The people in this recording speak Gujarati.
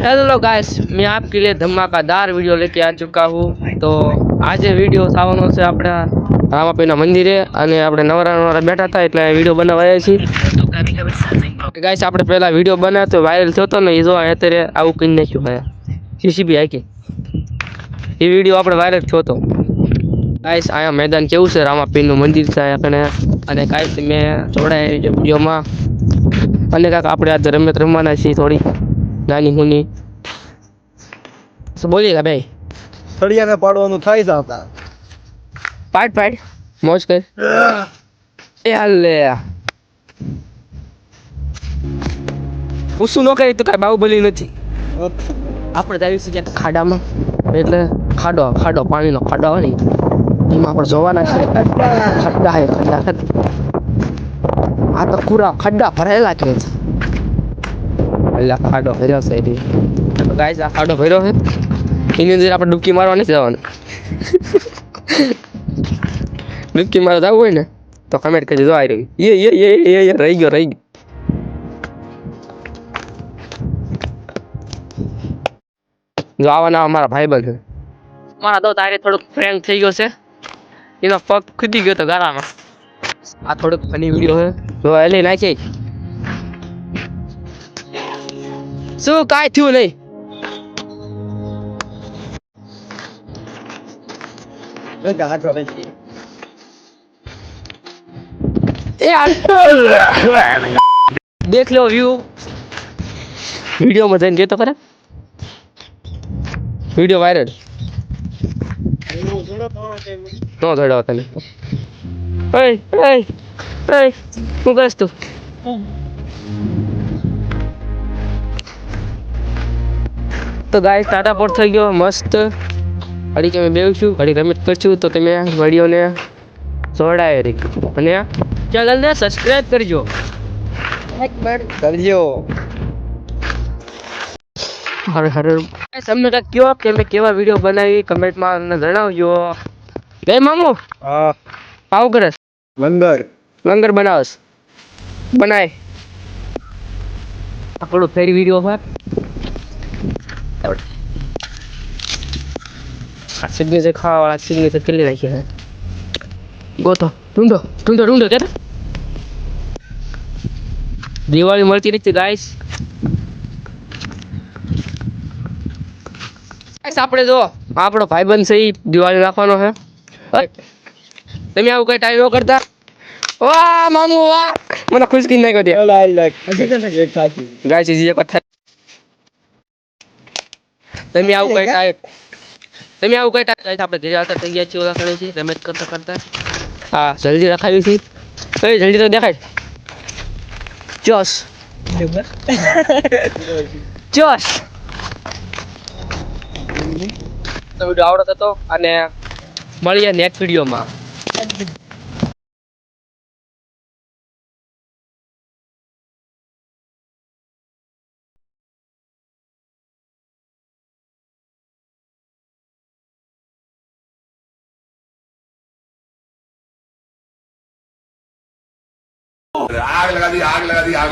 हेलो गाइस, मैं आपके लिए धमाकेदार वीडियो लेके आ चुका हूँ। तो આજે વિડીયો થવાનો છે આપણા રામાપીના મંદિરે અને આપણે નવરા બેઠા હતા એટલે વિડીયો બનાવવા છીએ ગાઈસ। આપણે પહેલા વિડીયો બનાવ્યો તો વાયરલ થયો તો ને એ જો અત્યારે આવું કરી નાખ્યું હે સીસીબી હાકી એ વિડીયો આપણે વાયરલ થયો તો ગાઈસ। અહીંયા મેદાન કેવું છે, રામાપીરનું મંદિર છે અહીંયા અને ગાઈસ મેં જોડાયા વિડીયોમાં અને કાંક આપણે આજે રમત રમવાના છીએ થોડી નાની મુની। શું બોલીએ ભાઈ? સળિયાને પાડવાનું થાય છે આપણા પાડ મોજ કર એ હાલે પૂછું ન કરી તો કાંઈ બાહુબલી નથી। આપણે જાવી છે ક્યાંક ખાડામાં, એટલે ખાડો પાણીનો ખાડો હોય ને એમાં આપણે જોવાના છે। ખડ્ડા હે ખડ્ડા આ તો પૂરા ખડ્ડા ભરેલા છે એટલે ખાડો ભર્યો છે એટલે ગાઈસ આ ખાડો ભર્યો છે એની અંદર આપણે ડૂબકી મારવા નથી જવાનું। ડૂબકી મારવા જવું હોય ને તો કમેન્ટ કરી દો આવી રહી એ રહી ગયો જો આવાના અમારા ભાઈબંધ છે મારા તો તારે થોડુંક ફ્રેન્ક થઈ ગયો છે, એનો પગ ખૂટી ગયો તો ગારામાં। આ થોડુંક ફની વિડીયો છે જો એલી નાખી શું કાંઈ થયું નહીં। देख लो व्यू वीडियो में जैन तो करे वीडियो वायरल नो थोड़ा होता नहीं। હું બસ તું તો ગાઈસ ટાટા પોટ થઈ ગયો મસ્ત। ઘડી કે બેવું છું, ઘડી રમત કરશું તો તમે વિડીયોને જોડાય રહી અને ચેનલને સબસ્ક્રાઇબ કરજો કરજો। હરે તમને કાંઈક કયો કે મેં કેવા વિડીયો બનાવી કમેન્ટમાં જણાવજો। બે મામુ હા પાવ કરસ લંગર બનાવસ બનાય આપણો ફેરી વિડીયો પર સિગ્નેચર ખાવા વાળા સિગ્નેચર કરી નાખી છે ગોતો ઢૂંઢો કે દિવાળી મળતી નથી ગાઈસ। આપણે જો આપણો ભાઈબંધ છે એ દિવાળી રાખવાનો છે, તમે આવું કઈ ટાઈમ કરતા વાહ મામુ વાહ મને ખુશ કરી નાખ્યો ગાઈસ। જે কথা તમે આવું કઈ ટાઈમ આપણે ઘરે આવતા થઈ ગયા છીએ ઓલા કરે છે રમત કરતા હા જલ્દી રખાવી છે કઈ જલ્દી તો દેખાય જોશ તો વિડીયો આવડતો હતો અને મળીએ નેક્સ્ટ વિડીયોમાં। आग लगा दी